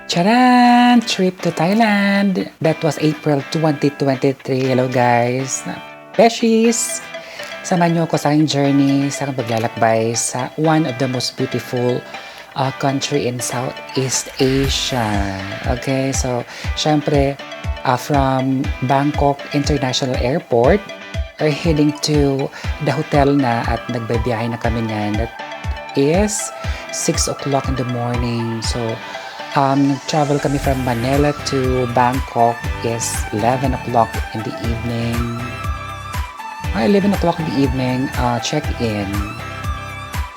Charan! Trip to Thailand. That was April 2023. Hello guys. Beshies! Samahan niyo ako sa aking journey sa aking paglalakbay sa one of the most beautiful country in Southeast Asia. Okay, so syempre from Bangkok International Airport, are heading to the hotel na at nagbabiyahe na kami niyan. That is 6 o'clock in the morning. So, nag-travel kami from Manila to Bangkok is 11 o'clock in the evening. 11 o'clock in the evening, check-in.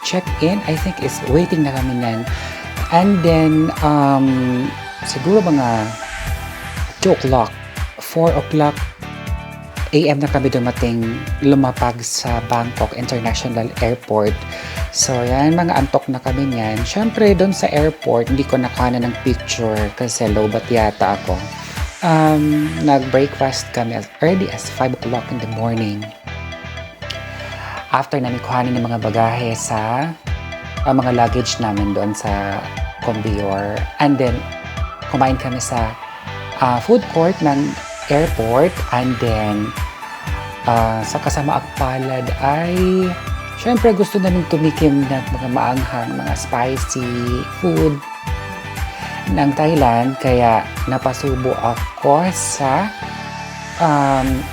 Check-in, I think is waiting na kami niyan. And then, siguro mga 2 o'clock, 4 o'clock AM na kami dumating, lumapag sa Bangkok International Airport. So, yan, mga antok na kami niyan. Siyempre, doon sa airport, hindi ko nakuha ng picture kasi low-bat yata ako. Nag-breakfast kami as early as 5 o'clock in the morning. After namin kuhanin ng mga bagahe sa mga luggage namin doon sa Combior. And then, kumain kami sa food court ng airport, and then sa kasamaang palad ay syempre gusto namin tumikim ng mga maanghang, mga spicy food ng Thailand, kaya napasubo ako sa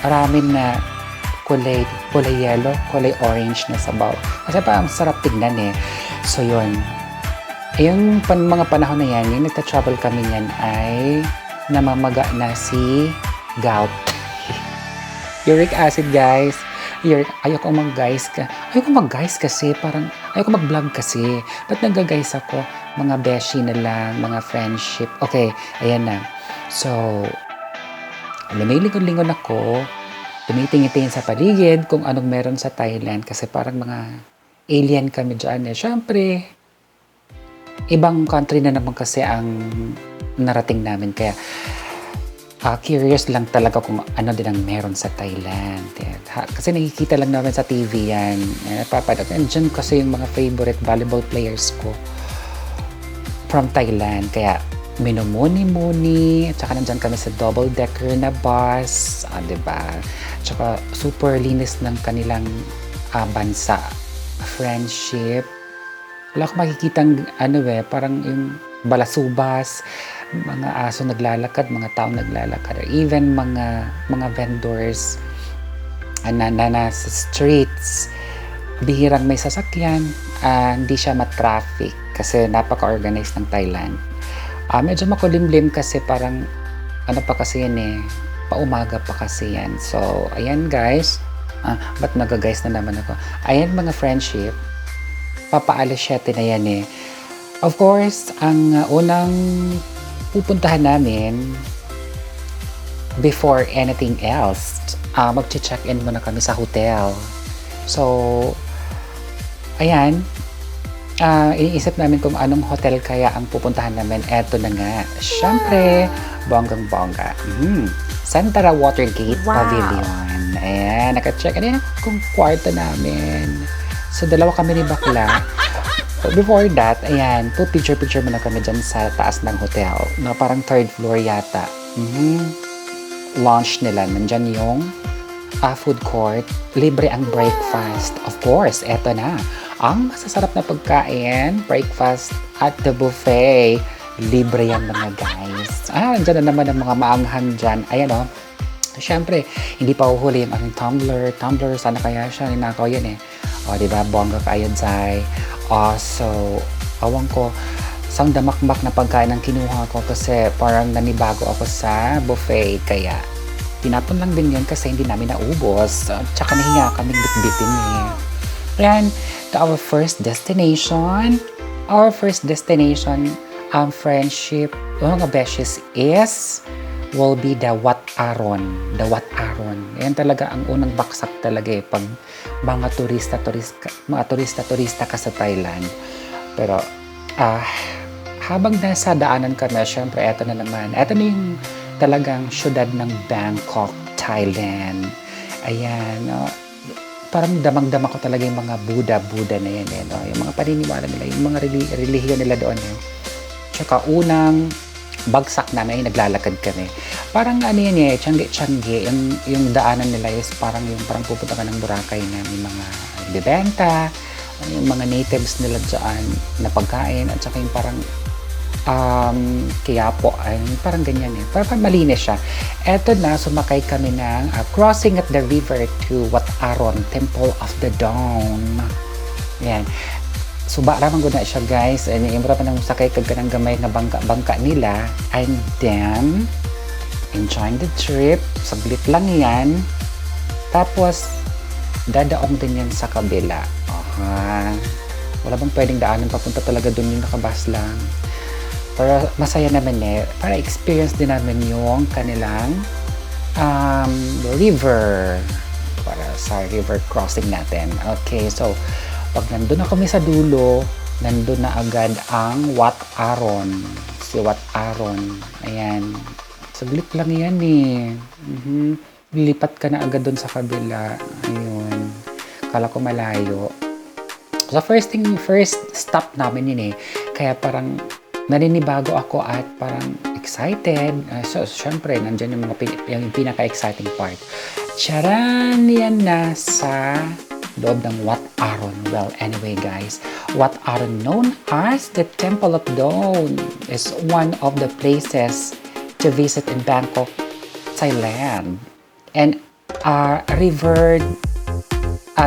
ramen na kulay yellow, kulay orange na sabaw. Kasi parang sarap tignan eh. So yun, yung mga panahon na yan, yung nagta-travel kami yan ay namamaga na si gout. Uric acid, guys. Ayoko mag-guys kasi parang ayoko mag-vlog kasi. Ba't nag-guys ako? Mga beshi na lang, mga friendship. Okay, ayan na. So, lumilingon-lingon ako. Tumitingin-tingin sa paligid kung anong meron sa Thailand kasi parang mga alien kami dyan eh. Siyempre, ibang country na naman kasi ang narating namin. Kaya, curious lang talaga kung ano din ang meron sa Thailand. Kasi nakikita lang namin sa TV yan. Papadot. And dyan kasi yung mga favorite volleyball players ko from Thailand. Kaya minumuni-muni. At saka nandyan kami sa double-decker na bus. Diba? At saka super linis ng kanilang bansa. Friendship. Wala akong makikitang parang yung balasubas, mga aso naglalakad, mga tao naglalakad, or even mga vendors na nasa streets. Bihirang may sasakyan, hindi siya matraffic kasi napaka-organized ng Thailand. Medyo makulimlim kasi parang pa kasi yan eh, paumaga pa kasi yan. So, ayan guys, ba't nag-guys na naman ako? Ayan mga friendship, papaalis 7 na yan eh. Of course, ang unang pupuntahan namin before anything else, mag-check-in muna kami sa hotel. So, ayan, iniisip namin kung anong hotel kaya ang pupuntahan namin. Eto na nga, syempre, bonggang-bongga. Santara Watergate Pavilion. Ayan, naka-check-in kung kwarto namin. So, dalawa kami ni bakla. So, before that, ayan, picture muna kami dyan sa taas ng hotel. Na parang 3rd floor yata. Lounge nila. Nandyan yung food court. Libre ang breakfast. Of course, eto na. Ang masasarap na pagkain, breakfast at the buffet. Libre yan mga guys. Dyan na naman ang mga maanghang dyan. Ayan o. Siyempre, hindi pa uhuli yung aming tumbler. Tumbler, sana kaya siya. Ninakaw yan eh. O, diba? Bongga ka ayan, Zay. So, awan ko, isang damakmak na pagkain ang kinuha ko kasi parang nanibago ako sa buffet. Kaya, tinapon lang din yun kasi hindi namin naubos. Tsaka nahiya kaming bitbitin eh. Ayan, to our first destination. Our first destination, friendship, mga beshes will be the Wat Arun. The Wat Arun. Yan talaga ang unang baksak talaga eh. Pag mga turista ka sa Thailand. Pero, habang nasa daanan kami, syempre, eto na naman. Eto na yung talagang syudad ng Bangkok, Thailand. Ayan, parang damang-dama ko talaga yung mga Buddha na yan. Yung mga paniniwala nila, yung mga relihiyon nila doon. Tsaka unang bagsak namin, ay naglalakad kami. Parang ano yan tiyangge-tiyangge. Yung daanan nila is parang pupunta ka ng Boracay na may mga bibenta, yung mga natives nila dyan na pagkain, at saka yung parang Quiapo, ay parang ganyan parang malinis siya. Eto na, sumakay kami ng crossing at the river to Wat Aron, Temple of the Dawn. Yan. Suba ramang guna siya, guys. Yung pa nang sakay kag kanang gamay nga bangka nila, and then enjoying the trip. Saglit lang yan. Tapos dadaong din yan sa kabila. Wala bang pwedeng daanan papunta talaga doon, yung nakabas lang. Para masaya naman para experience din namin yung kanilang river, para sa river crossing natin. Okay, so pag nandun na kami sa dulo, nandun na agad ang Wat Aron. Si Wat Aron, ayan, saglit lang yan Lilipat ka na agad dun sa kabila. Ayun, kala ko malayo. So first stop namin yun kaya parang naninibago ako at parang excited. So, syempre, nandyan yung pinaka-exciting part. Charan! Yan na sa loob ng Wat Aron. Well, anyway, guys, Wat Aron, known as the Temple of Dawn, is one of the places to visit in Bangkok, Thailand. And a revered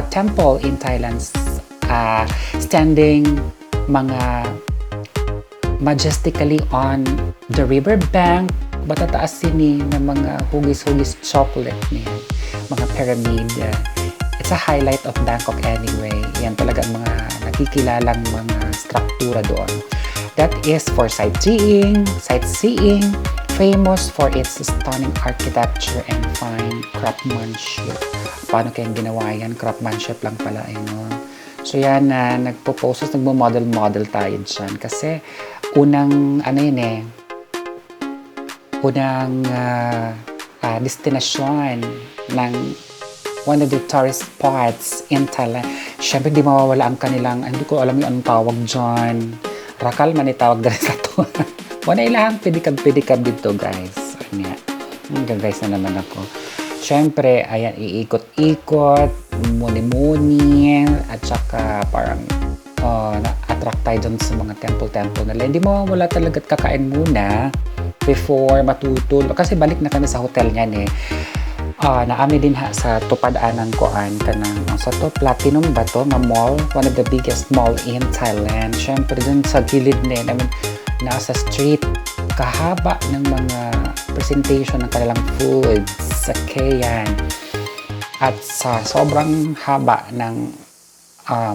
temple in Thailand, standing majestically on the river bank. Matataas sini ng mga hugis-hugis chocolate niya, mga pyramid. It's a highlight of Bangkok anyway. Yan talaga ang mga nakikilalang mga struktura doon. That is for sightseeing, famous for its stunning architecture and fine craftsmanship. Paano kayang ginawa yan? Craftsmanship lang pala, So yan, nagpo-post, nagmo-model tayo dyan. Kasi, unang destinasyon ng one of the tourist spots in Thailand. Siyempre, di mawawala ang kanilang, hindi ko alam yung anong tawag dyan. Rakal man itawag dyan sa to. Wala ilang pedicab dito, guys. Hanggang guys na naman ako. Siyempre, ayan, iikot-ikot, muni-muni, at saka parang na-attract tayo dyan sa mga temple nila. Hindi mo wala talaga kakain muna before matutulog. Kasi balik na kami sa hotel niyan naami din sa tupadaanan koan kanang sa to Platinum ba to na mall, one of the biggest mall in Thailand. Siyempre dun sa gilid nasa street, kahaba ng mga presentation ng kanilang foods. Okay, yan. At sa sobrang haba ng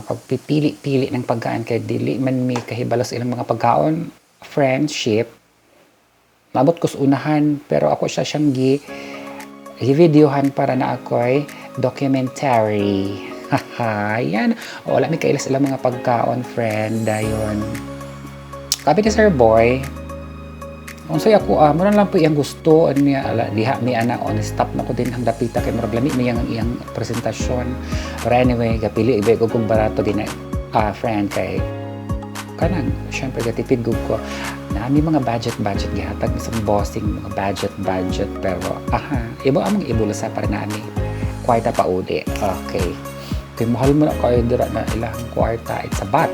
pagpipili-pili ng pagkain, kay dili man may kahibalos ilang mga pagkaon, friendship, mabot ko sa unahan, pero ako siyang i-videohan para na ako'y documentary. Yan. Wala may kailas ilang mga pagkaon, friend. Dayon. Sabi ni Sir Boy, kung sa'yo ako, muna lang po iyang gusto, diha mi ana, stop na ko din ang dapita kay marag lami mi iyang presentasyon. But anyway, kapili, ibig ko kung barato din friend, kay kanang, syempre, gatipid ko na may mga budget, gihatag isang bossing, mga budget, pero, ibo among ibulasa para namin, kwarta pa uli. Okay. Kaya mahal mo na kayo dira na ilang kwarta, it's a bat.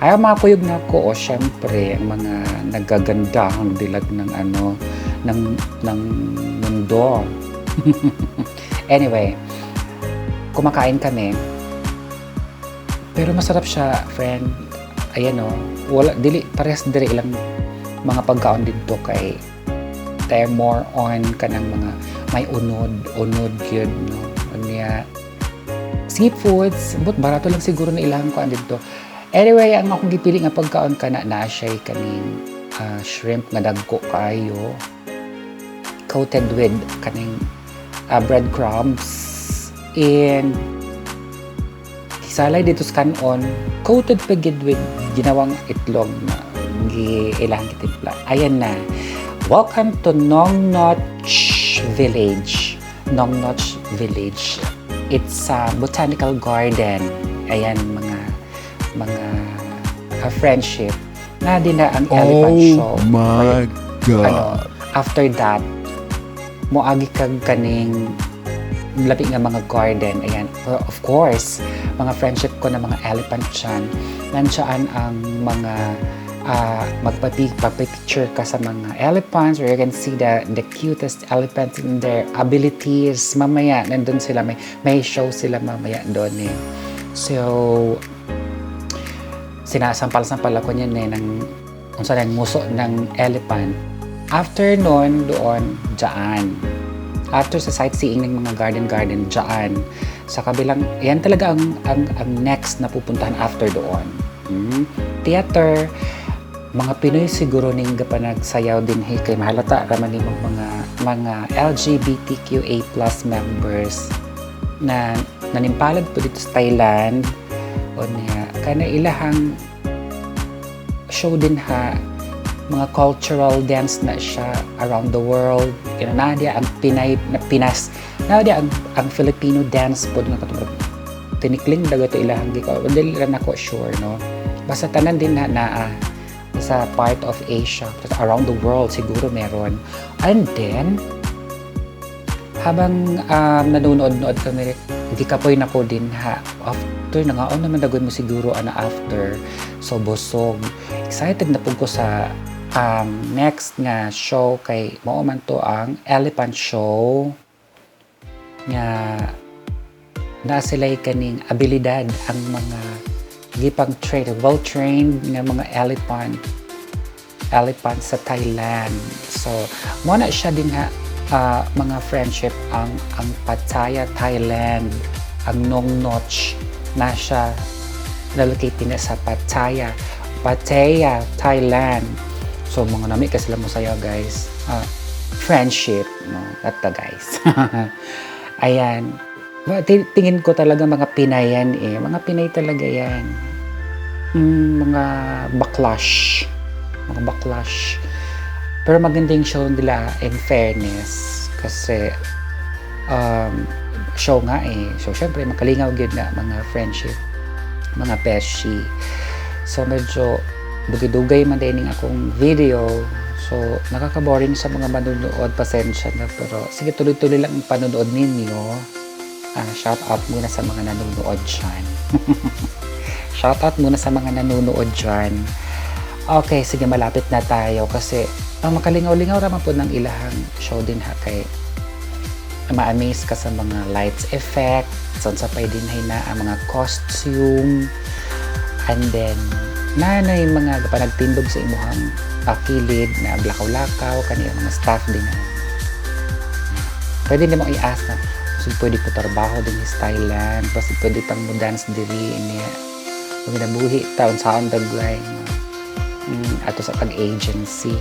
Ayaw makakuyog na ako, syempre, ang mga nagaganda ang dilag ng ng mundo. Anyway, kumakain kami. Pero masarap siya, friend. Ayan wala, parehas diri ilang mga pagkaon dito kay they're more on kanang mga may unod gyud Anya seafoods, but barato lang siguro na ilang kuan dito. Anyway, ang akong gipili nga pagkaon na siya kaning shrimp nga dagko kayo, coated with kaning breadcrumbs, and salay dito sa kanon, coated pagid with ginawang itlog na ilang kitimpla. Ayan na. Welcome to Nong Noch Village. It's a botanical garden. Ayan, mga friendship. na din na ang elephant show. Oh my God. After that, moagi kag kaning labi nga mga garden. Ayan, of course, mga friendship ko na mga elephant dyan. Nandiyan ang mga magpapicture ka sa mga elephants, where you can see the cutest elephants in their abilities. Mamaya, nandun sila, may show sila mamaya doon eh. So, sinasampal-sampal ako niyan eh, kung saan ang muso ng elephant. After nun, doon, dyan. After sa sightseeing ng mga garden, dyan. Sa kabilang, yan talaga ang next na pupuntahan after doon. Theater, mga Pinoy siguro ning gapanagsayaw din kay mahalata raman nimong mga LGBTQA+ members na nanimpalad po dito sa Thailand o niya kana ilahang show din ha, mga cultural dance na siya around the world. Na dia ang Pinas na dia ang Filipino dance po nga katulad tinikling daga to ilahang gikaw dili ra nako sure no, basta tanan din na sa part of Asia, around the world siguro meron. And then habang nanonood kami, hindi kapoy na ko din ha, after nangaon naman dagoy mo siguro after, so busog, excited na po ko sa next nga show kay mao man to ang elephant show nga na sila'y kaning abilidad ang mga gipang well-trained nga mga elephant sa Thailand. So mo na siya din ha, mga friendship ang Pattaya Thailand, ang Nong Notch na siya nalocate na sa Pattaya Thailand. So mga nami kasi lang mo sayo guys, friendship no, atta guys. Ayan, tingin ko talaga mga Pinay yan eh, mga Pinay talaga yan. Mga backlash. Pero magandang show nila in fairness kasi show nga eh. So syempre makalingaw gyud na mga friendship, mga beshi. So medyo dugay-dugay man din akong video. So nakaka-boring sa mga manonood, pasensya na, pero sige tuloy-tuloy lang ang panonood ninyo. Shout out muna sa mga nanonood dyan. Shout out muna sa mga nanonood dyan. Okay, sige, malapit na tayo kasi makalingaw-lingaw raman po ng ilahang show din ha, kay ma-amaze ka sa mga lights effect, saan sa pwede na ang mga costume, and then na yung mga panagtindog sa imuhang kilid na lakaw-lakaw, kanila mga staff din na pwede din mo i-ask na so, pwede po trabaho din sa Thailand, kasi pwede pang mo dance diri niya pag nabuhi taon sa dagway ato sa pag-agency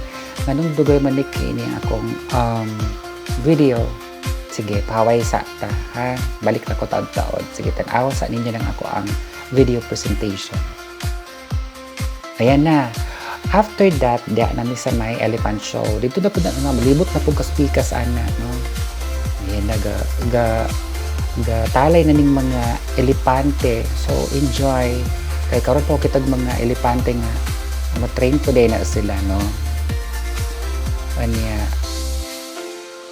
manong dugay manik ini akong video. Sige, pahaway sa ta ha, balik na ko taon-taon, sige tanawa sa ninyo lang ako ang video presentation. Ayan na, after that diya namin sa may elephant show dito na po na nga malibot na po kaspikas ana no. Ayan na ga talay na ning mga elepante, so enjoy kay karon po kitag mga elepante nga ma-train po din na sila no. Anya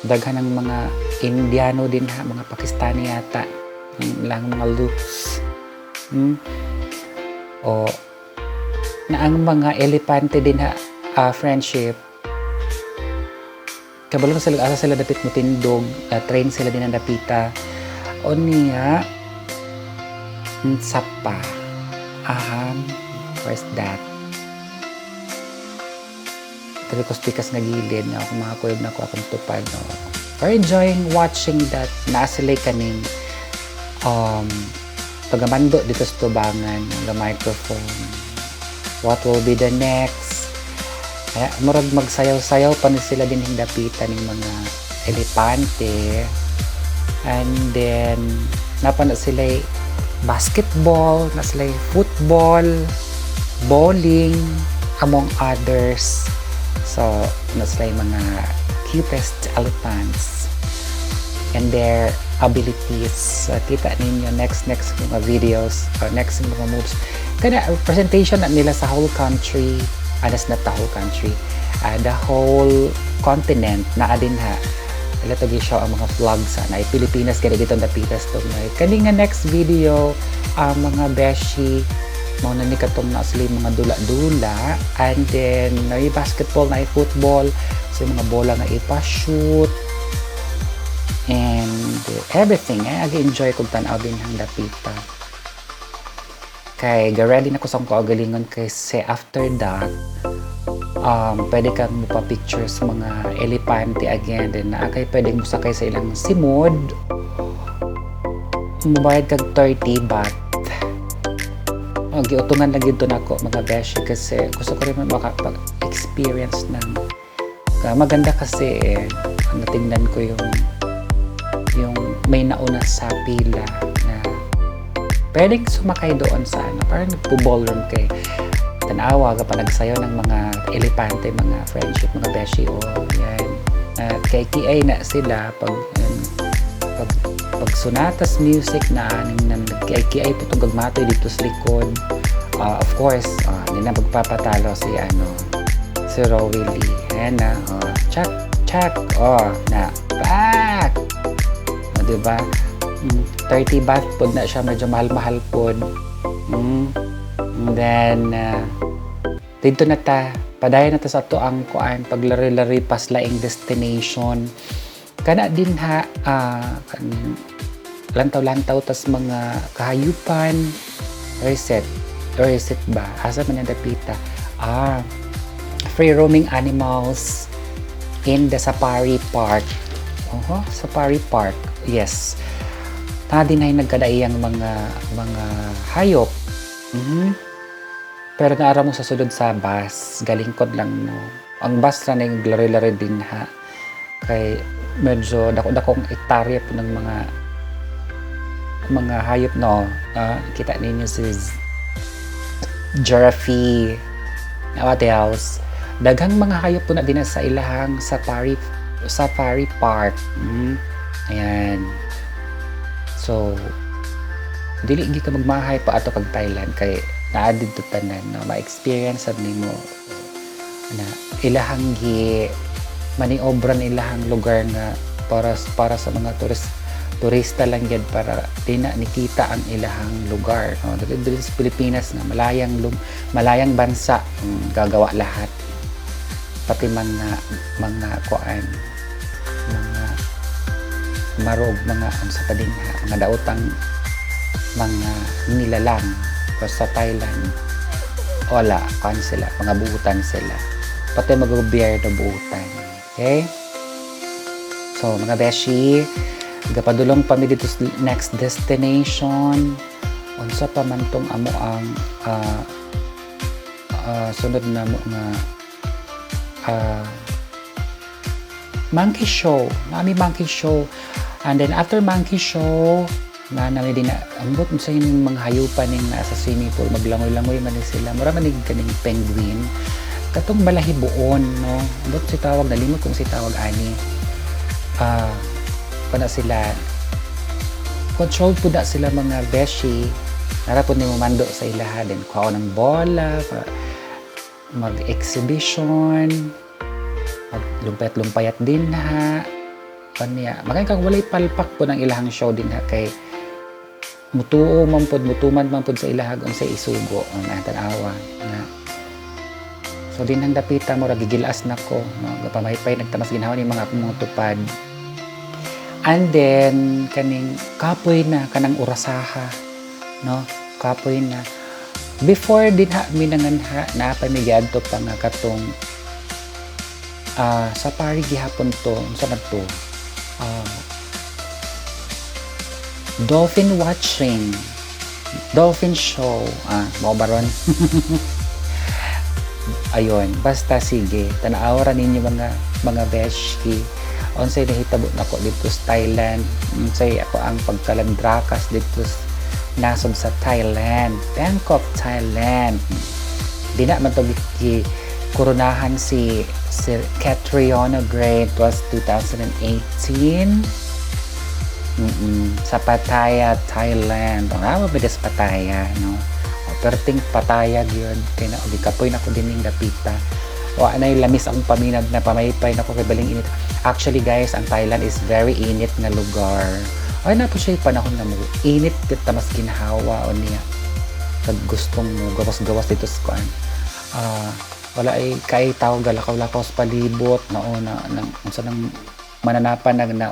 daghan ng mga Indiano din ha, mga Pakistani yata lang mga looks o na ang mga elepante din ha, friendship kabalo sila asa sila dapit mo tindog, train sila din ang dapita o niya sapa where's that pikas na gilid na ako mga kuyog na ako akong tupad no? Or enjoying watching that naasilay kaning pagamando dito sa tubangan ng microphone, what will be the next, kaya murag magsayaw-sayaw pa ni sila din hindapitan ng mga elepante, and then napana sila basketball, na sila football, bowling, among others. So, nasa mga cutest elephants and their abilities. Kita ninyo next mga videos, next mga moves. Kada presentation na nila sa whole country. Anas not the whole country. The whole continent na adin ha. Ila to siya ang mga vlogs na Pilipinas kaya dito napitas to na. Kani nga next video mga beshi mo na ni katong na sila mga dula-dula, and then na basketball na football, so mga bola nga ipa-shoot and everything. Ag-enjoy kong tanaw din hang dapita. Kay ready na ko sa kaugalingon kasi after that pwede kang mupa-picture sa mga elepante again, then kay pwedeng musakay sa ilang simod, mubayad kag 30 baht. Giutungan lang yun ako mga beshi kasi gusto ko rin makapag-experience ng maganda kasi natingnan ko yung may nauna sa pila na pwedeng sumakay doon sa parang nagpo-ballroom kay tanawa kapag nagsayo ng mga elepante, mga friendship, mga beshi yan. Kay kiay na sila pag sunatas music na kiay po itong gagmatoy dito sa likod. Of course, hindi na magpapatalo si Rowie Lee. Ayan na, check, na, back! Diba? 30 baht po na siya, medyo mahal-mahal po. And then, dito na ta, padayon na ta sa ito ang kuan, paglari-lari pas laing destination. Kana din ha, lantaw-lantaw tas mga kahayupan, reset ba? Asa man yung dapita? Free roaming animals in the safari park. Safari park. Yes. Din ay nagkadaiyang mga hayop. Pero naara mo sa sulod sa bus, galingkod lang mo. Ang bus na yung lari-lari din ha. Kay medyo dako-dakong ektarya po ng mga hayop kita ninyo si giraffe, what else, daghang mga hayop po na din sa ilahang safari park. Ayan, so dili gi ka magmahay pa ato kag Thailand kay naa didto tanan ma-experience nimo na ilahang gi maniobran ilahang lugar nga para sa mga turista lang yan para di na nikita ang ilahang lugar. Dito sa Pilipinas na malayang bansa gagawa lahat. Pati mga kuan, mga marog, mga sa padinha, mga daotang mga nilalang. Pero sa Thailand, wala, kuan sila, mga buutan sila. Pati mag-gobyerno buutan. Okay? So, mga beshi, gapadulong pa mi dito sa next destination. Unsa pa man tong amo ang sunod na mo nga monkey show. Nami monkey show. And then after monkey show, nami din na ambot sa yung mga hayupan ning nasa swimming pool, maglangoy-langoy man sila. Mura man kaning penguin. Katong balahiboon, no. Ambot si tawag, nalimot kung si tawag ani. Pana sila control po na sila mga beshi, narapod ni mando sa ilaha din kuha ng bola, mag-exhibition, maglumpayat-lumpayat din ha kanya magay kang walay palpak po ng ilahang show din ha kay mutuman man pod sa ilahag sa isugo ang tanawa na so din ang dapita mo ra gigilas nako no gapamaypay nagtamas ginawa ni mga tupad. And then kaning kapoy na kanang urasaha, no? Kapoy na. Before din ha minangan ha na pamigyadto pa nga katong safari gihapon to unsa man to? Dolphin watching. Dolphin show. Mao baron. Ayun, basta sige, tanawa ninyo mga beshi. Unsay nahitabo nako dito sa Thailand, unsay ako ang pagkalandrakas dito nasod sa Thailand, Bangkok, Thailand. Di na man to koronahan si Catriona Gray. It was 2018 sa Pattaya, Thailand. Ang awa ba sa Pattaya, no? perting patayag yun kay na uli kapoy na ko din yung dapita o anay lamis akong paminad na pamaypay na ko kay baling init. Actually guys, ang Thailand is very init nga lugar. Ay na po siya yung panahon na mo init kita mas ginhawa o niya kag gustong mo gawas-gawas dito sa kuan. Wala ay kay tao galakaw-lakaw sa palibot na unsa nang mananapan na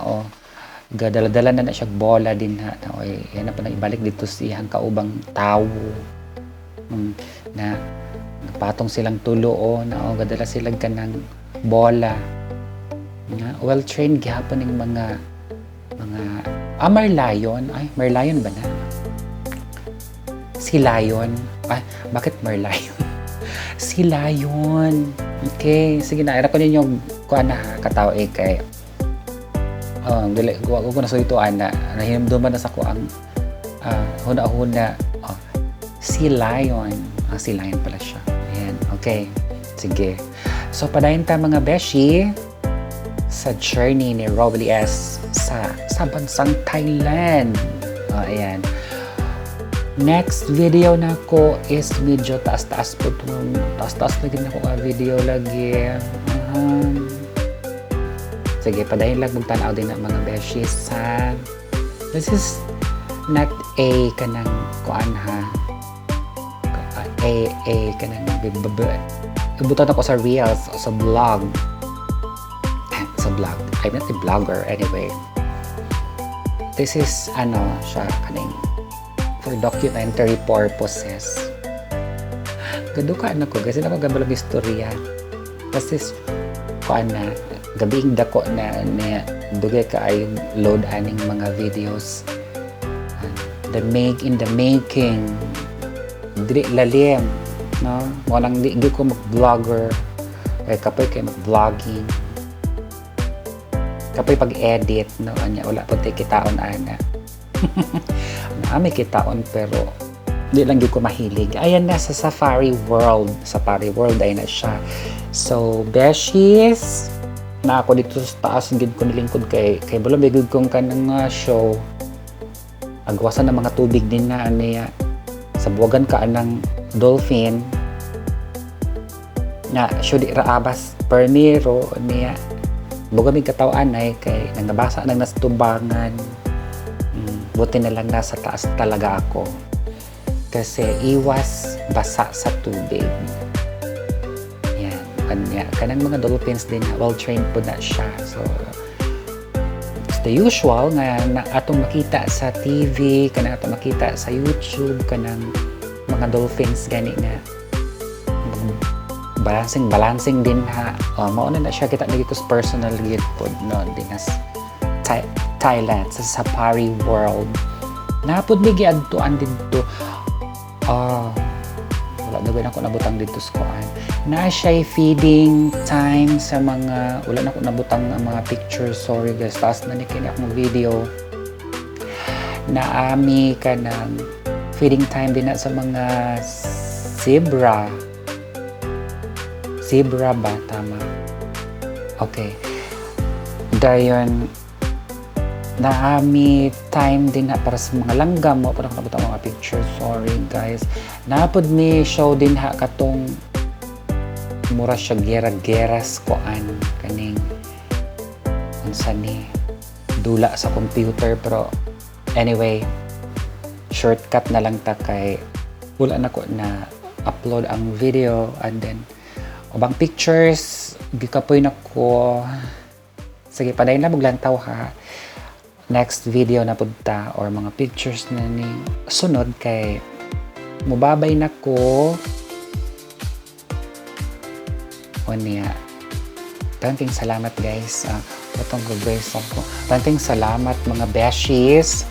gadala-dala na siya bola din ha na yan na pa na ibalik dito siyang kaubang tao na patong silang tulo na gadala sila kanang bola nga well trained gihapon ng mga Merlion ba na si Lion bakit Merlion si Lion okay sige na ira ko ninyo kuan na kataw kay dili ko na so ito ana nahinumduman na sa ko ang huna si Lion si Lion pala siya ayan okay sige so padayon ta mga beshi sa journey ni Robbie S sa bansang Thailand ayan next video na ko is medyo taas-taas po taas-taas lagi na ko video lagi sige, padayon lang magtanaw din ng mga beshies sa this is not a kanang kuan ha a kanang ibutan ako sa reels o sa vlog I'm not a vlogger anyway this is siya kaning for documentary purposes gaduka na ko kasi nakagambalang istorya kasi kuan na gabing dako na dugay ka ay load aning mga videos in the making dili lalim no mo nang di ko mag-vlogger kapoy kay mag-vlogging kapoy pag-edit no anya wala pud tay kitaon ana may kitaon pero di lang gyud ko mahilig ayan na sa Safari World ay na siya so beshies na ako dito sa taas gid ko nilingkod kay bulo bigod kong kanang show agwasan ng mga tubig din na niya sa buwagan ka anang dolphin na show di raabas perniro niya buga mig katawan ay kay nangabasa nang nastubangan buti na lang nasa taas talaga ako kasi iwas basa sa tubig kanya kanang mga dolphins din well trained po na siya so it's the usual nga na atong makita sa TV kanang atong makita sa YouTube kanang mga dolphins gani nga balancing din ha mao na siya kita naging ko personal gid pod no din as Thailand sa Safari World napod mi giadtuan didto wala na ako nabutang dito sa kuan na siya feeding time sa mga wala na ako nabutang ang mga pictures sorry guys taas na ni kini akong video na ami ka ng feeding time din na sa mga zebra ba tama okay dayon naami time din na para sa mga langgam mo para nakabutang mga pictures sorry guys napod mi show din ha katong mura siya gera-geras koan kaning unsa ni dula sa computer pero anyway shortcut na lang ta kay wala na ko na upload ang video and then ubang pictures gikapoy na ko sige padayon na maglantaw ha next video na punta or mga pictures na ni sunod kay mubabay na ko o niya tanting salamat guys itong good-grace ko tanting salamat mga beshies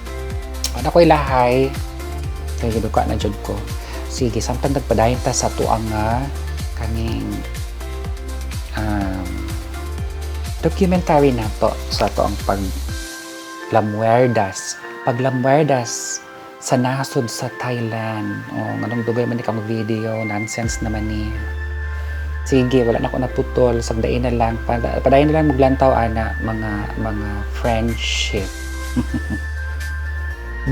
ano ko ilahay kaya giduka na jud ko sige samtang nagpadayon ta sa tuang kaning documentary na to sa to ang paglamwerdas sa nasod sa Thailand nganong dugay man ni kang video nonsense naman ni sige wala na ako naputol sagdain na lang padayon na lang maglantaw ana mga friendship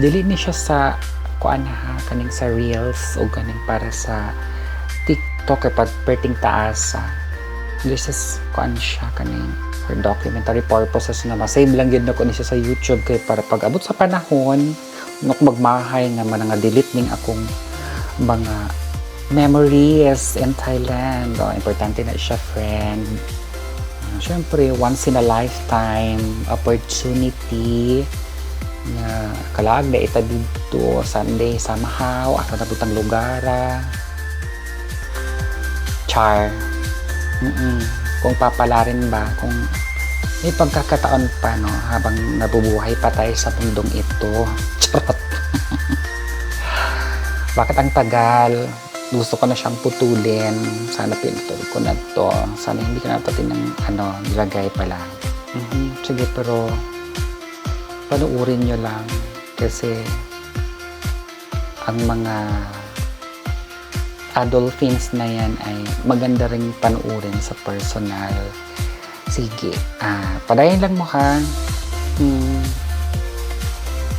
dili ni siya sa kuan ha kaning sa reels o kaning para sa TikTok kapag perting taas this is kuan siya kaning for documentary purposes na masave lang yun ako ni siya sa YouTube kay para pag abot sa panahon nuk magmahay nga mga delete ning akong mga memories in Thailand. Importante na siya, friend. Siyempre, once in a lifetime opportunity na kalaag na ita dito Sunday sa Mahaw at na butang lugara. Char. Kung papalarin ba, kung may pagkakataon pa, no, habang nabubuhay pa tayo sa mundong ito. Charot. Bakit ang tagal? Gusto ko na siyang putulin. Sana pinutol ko na to. Sana hindi ko na pati ng nilagay pala. Sige, pero panuurin nyo lang. Kasi ang mga Adolphines na yan ay maganda ring panuurin sa personal. Sige, padayin lang mo ha.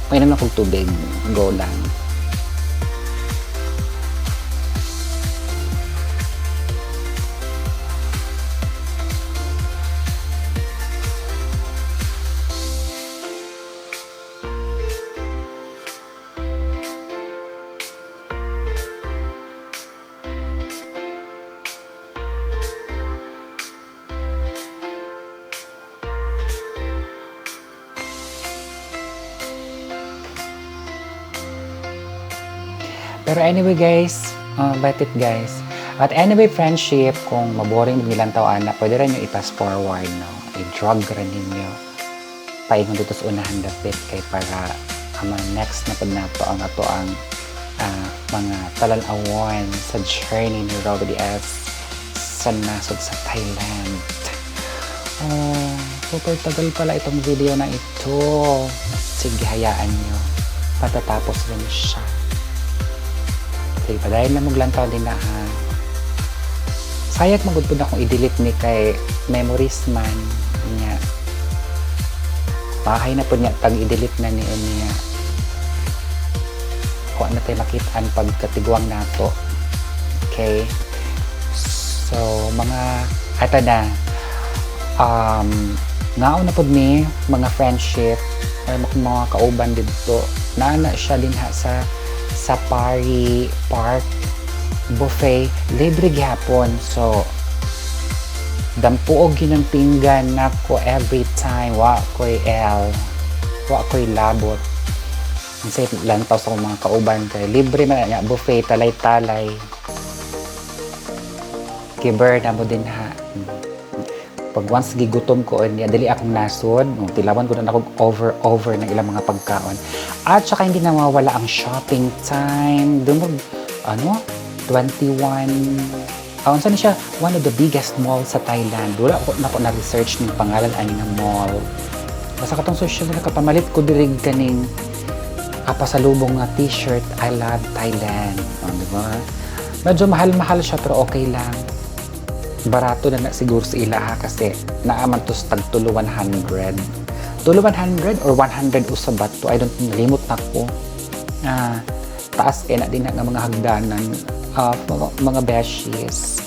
May naman akong tubig. Go lang. Pero anyway guys, batit guys. At anyway friendship, kung maboring bilang tawaan na, pwede rin nyo i-pass forward, no? I-drug rin ninyo. Paingon dito sa unahan dapit kay para next na pag nato ang mga talan-awan sa journey ni Robby S sa nasod sa Thailand. Super tagal pala itong video na ito. Sige, hayaan nyo. Patatapos rin siya. Okay, dahil na maglantaw din na sayag magud po na akong i-delete ni kay memories man niya. Bahay na po niya tag i-delete na niya. Kung ano tayo makitaan pagkatigwang nato. Okay. So, ata na. Ngaon na po ni mga friendship or mga kauban dito. Naana siya din sa Safari Park buffet libre gyapon. So dampuog ginang pinggan nako every time wa koy labot kasi lantaw sa mga kauban kay libre man nga buffet talay-talay kiber na mo din ha. Pag once gigutom ko niya dali akong nasod, tilawan ko na akong over ng ilang mga pagkaon. At saka hindi na mawala ang shopping time. Doon 21 saan siya? One of the biggest malls sa Thailand. Wala ako na-research ng pangalan ani nga mall. Basta katong social na kapamalit ko dirig kaning pasalubong nga t-shirt, I love Thailand. Diba? Medyo mahal-mahal siya pero okay lang. Barato na siguro sa ila kasi naaman to sa tag tulo 100 or 100 usabat to, I don't know, nalimot na ko. Taas na din nga mga hagdanan, mga beshies.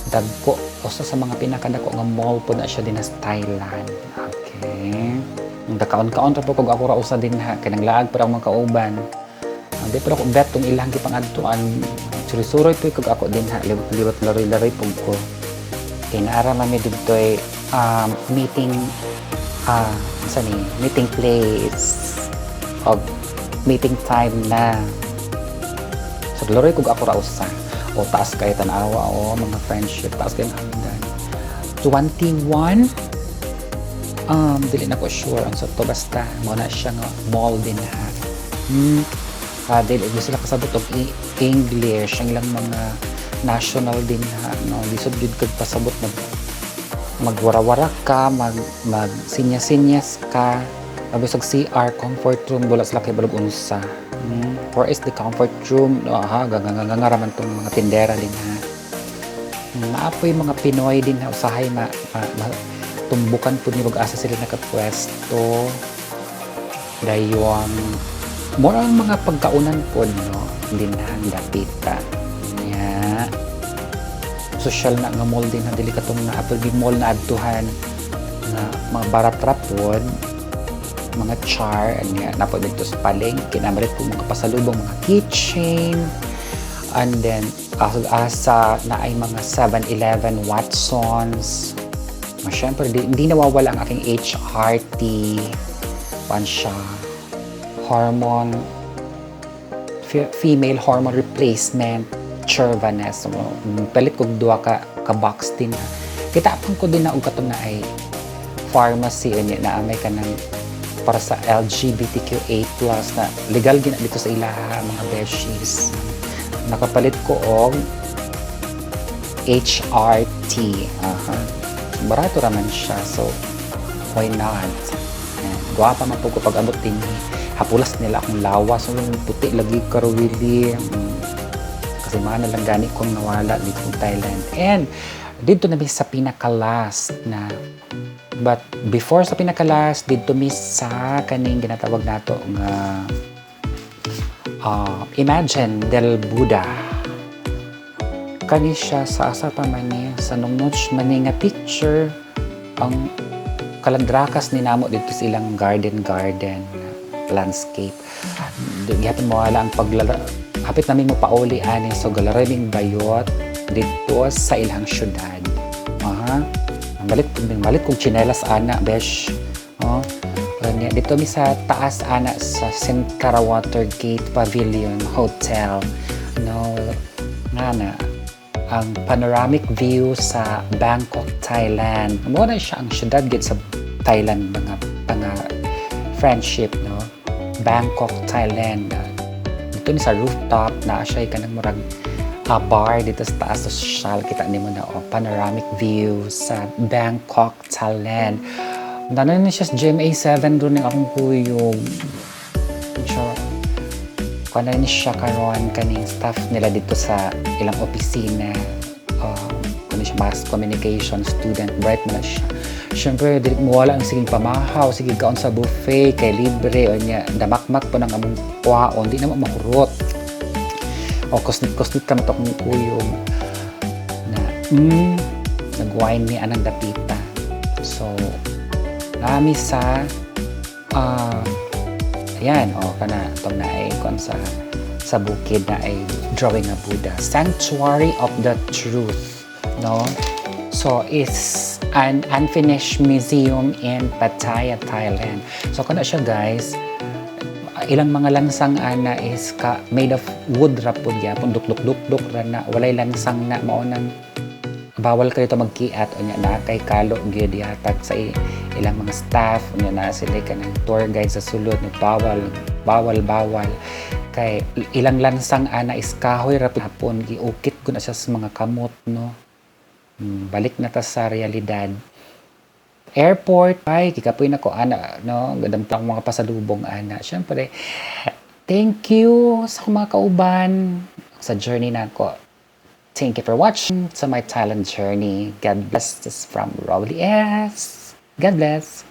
Dagko usa sa mga pinakadako nga mall po na siya din sa Thailand. Okay, dakaon-kaon ra po kog ako ra usa din ha kanang laag para mga kauban. Di pero ako bet tong ilang gipang-adtuan. Suroy to kag ako din ha, liwat lari-lari pug ko. Kay naara man mi dito meeting meeting place og meeting time na. So lari kog ako ra usa. O taas kay tan-awa mga friendship, taas kay hanggan. 21 dili na ko sure ang to basta mo na siya nga mall din ha. Dili gusto sila kasabot og English ang ilang mga national din ha, no, lisod jud kag pasabot magwara-wara ka, mag sinyas-sinyas ka, abisag CR comfort room wala sila kay balog unsa. Where is the comfort room? Gangaraman tong mga tindera din ha. Maapoy mga Pinoy din ha, usahay tumbukan po ni mag-asa sila nakapwesto. Dayong Mura ang mga pagkaunan po, no? Linhan, dapita. Nya. Social na nga mall din, dili katong na apple mall na adtuhan nga mga barat rapon, mga char, anya, napo dito sa palengke, namalit po mga pasalubong, mga keychain, and then, asa na ay mga 7-Eleven, Watsons. Siyempre, hindi nawawala ang aking HRT, siya, hormone, female hormone replacement, Chervanes. Palit ko duwa ka box din. Kitapang ko din na og katong na ay pharmacy na may ka ng para sa LGBTQA+, na legal gina dito sa ilaha, mga beshies. Nakapalit ko og HRT. Barato raman siya, so why not? Guwapa man po ko pag abot din, hapulas nila akong lawas, so puti lagi karawili. Kasi mga nalang gani kong nawala dito sa Thailand. And dito na sa pinaka-last na, but before sa pinaka-last, dito mi sa kaning ginatawag nato nga Imagen del Buddha. Kani siya sa asa pa man niya, sa nung-notch man nga picture, ang kalandrakas ni namo dito sa ilang garden landscape. Gihapon mo wala ang hapit namin mo pauli ani, so galaraming bayot dito sa ilang syudad. Malit kong chinelas ana, besh. Dito mi sa taas ana sa Sentara Watergate Pavilion Hotel. Ang panoramic view sa Bangkok, Thailand. Muna siya ang syudad gid sa Thailand, mga friendship, no? Bangkok, Thailand. Dito ni sa rooftop na siya kanang murag bar dito sa taas sa social, kita nimo na panoramic view sa Bangkok, Thailand. Nanan ni siya sa GMA7 doon ng akong kuyog. Kung ni siya karon kaning staff nila dito sa ilang opisina, kung siya mass communication student, bright mo na siya. Siyempre, dili mo wala ang sige pamahaw, sige kaon sa buffet, kay libre, o niya, damakmak po ng among kwaon, di naman mahurot. O kusnit ka matok mong kuyog na, nag-wine ni anang dapita. So, nami sa, ayan, kana itong na ay sa bukid na ay drawing a Buddha. Sanctuary of the Truth, no? So, it's an unfinished museum in Pattaya, Thailand. So, kana siya guys, ilang mga lansang ana is made of wood rapod yapon, duk-duk-duk ra na, walay lansang na maunang bawal ka dito magkiat o niya na kay kalo gyud yatag sa ilang mga staff o niya na sila ka ng tour guide sa sulod no, bawal kay ilang lansang ana is kahoy rapid hapon giukit ko na siya sa mga kamot, no. Balik na ta sa realidad. Airport ay kikapoy na ko ana, no, gadamplang mga pasalubong ana. Syempre, thank you sa mga kauban sa journey na ko. Thank you for watching to my Thailand journey. God bless. This is from Rowley S. God bless.